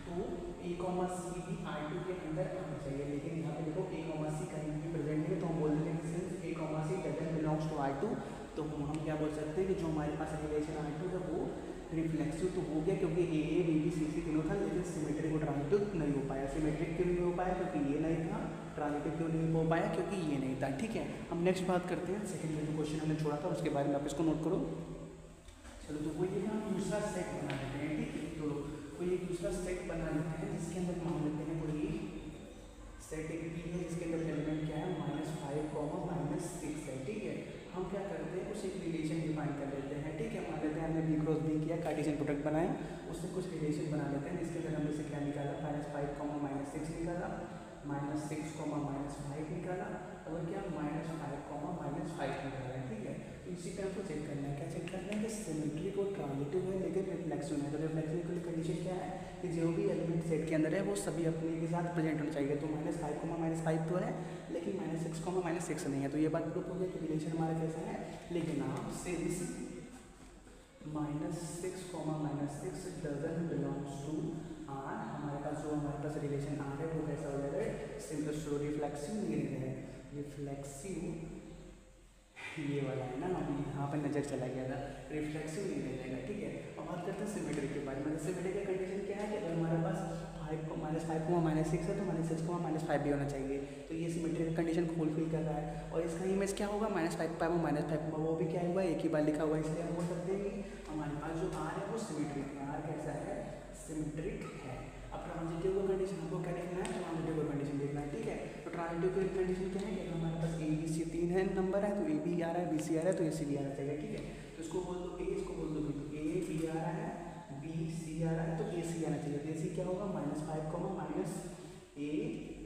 तो a, c भी R2 के अंदर आना चाहिए। लेकिन यहाँ पे देखो a, c कहीं भी प्रेजेंट है, तो हम बोल देंगे कि since a, c doesn't belongs to R2, तो हम क्या बोल सकते हैं कि जो हमारे पास रिलेशन R2 है वो रिफ्लेक्सिव तो हो गया, क्योंकि a, b, c तीनों था, लेकिन सिमेट्रिक और ट्रांजिटिव नहीं हो पाया। सिमेट्रिक क्यों नहीं हो पाया, क्योंकि ये नहीं था, ट्रांजिटिव क्यों नहीं हो पाया, क्योंकि ये नहीं था। ठीक है, हम नेक्स्ट बात करते हैं, सेकंड जो क्वेश्चन हमने छोड़ा था उसके बारे में, आप इसको नोट करो। चलो, तो कोई हम दूसरा सेट बना लेते हैं। ठीक है, तो कोई एक दूसरा सेट बना लेते हैं जिसके अंदर मान लेते हैं कोई सेट एक पी है जिसके अंदर एलिमेंट क्या है -5, -6 है। ठीक है, हम क्या करते हैं, उसे एक रिलेशन डिफाइन कर लेते हैं। ठीक है, मान लेते हैं हमने b क्रॉस b किया, कार्टेशियन प्रोडक्ट बनाया, उससे कुछ रिलेशन बना लेते हैं जिसके अंदर हमने से क्या निकाला, -5, -6 निकाला, -6, -5 निकाला, और क्या -5, -5 निकाला है। ठीक है, तो इसी टाइम को चेक करना है, क्या चेक करना है कि सिमेट्रिक और ट्रांजिटिव है लेकिन रिफ्लेक्सिव है। तो रिफ्लेक्सिव की कंडीशन क्या है कि जो भी एलिमेंट सेट के अंदर है वो सभी अपने के साथ प्रेजेंट होना चाहिए। तो -5, -5 तो है, लेकिन -6, -6 नहीं है, तो ये बात प्रूफ हो गया कि रिलेशन हमारा कैसा है। लेकिन आप since -6, -6 doesn't belongs to R, हमारे पास जो हमारे पास रिलेशन आर है वो कैसा हो जाएगा, सिंपल रिफ्लेक्सिव नहीं रहेगा, रिफ्लेक्सिव ये वाला है ना, यहाँ पर नज़र चला गया था, रिफ्लेक्सिव नहीं रह जाएगा, ठीक है। अब बात करते हैं सिमेट्री के बारे में। सिमेट्री का कंडीशन क्या है कि अगर हमारे पास -5 -6 है तो -6 -5 भी होना चाहिए, तो ये सिमेट्री का कंडीशन फुलफिल कर रहा है। और इसका इमेज क्या होगा, -5 वो भी क्या हुआ, एक ही बार लिखा हुआ है, इसलिए हम बोल सकते हैं कि हमारे पास जो आर है वो सिमेट्रिक है। आर कैसा है, सिमेट्रिक है। अब ट्रांजिटिव का कंडीशन हमको क्या देखना है, ट्रांजिटिव का कंडीशन देखना है, ठीक है। तो ट्रांजिटिव का कंडीशन क्या है कि हमारे पास ए बी सी 3 है नंबर है, तो ए बी आ रहा है, बी सी आ रहा है, तो ए सी भी आना चाहिए, ठीक है। तो इसको बोल दो ए, इसको बोल दो बी, तो ए बी आ रहा है, बी सी आ रहा है, तो ए सी आना चाहिए। तो ए सी क्या होगा, -5 माइनस ए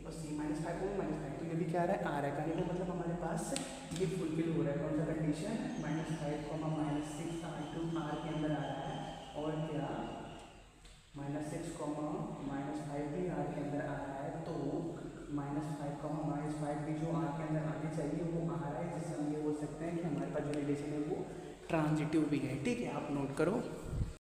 और सी -5 -5, तो ये भी क्या आ रहा है, आ रहा है। कहने का मतलब हमारे पास ये फुलफिल हो रहा है, कौन सा कंडीशन, -5 -6 आर के अंदर आ रहा है, और क्या -6 -5 भी आर के अंदर आ रहा है, तो -5 -5 भी जो आर के अंदर आने चाहिए वो आ रहा है, जिससे हम ये बोल सकते हैं कि हमारे पास जो रिलेशन है वो ट्रांजिटिव भी है, ठीक है। आप नोट करो।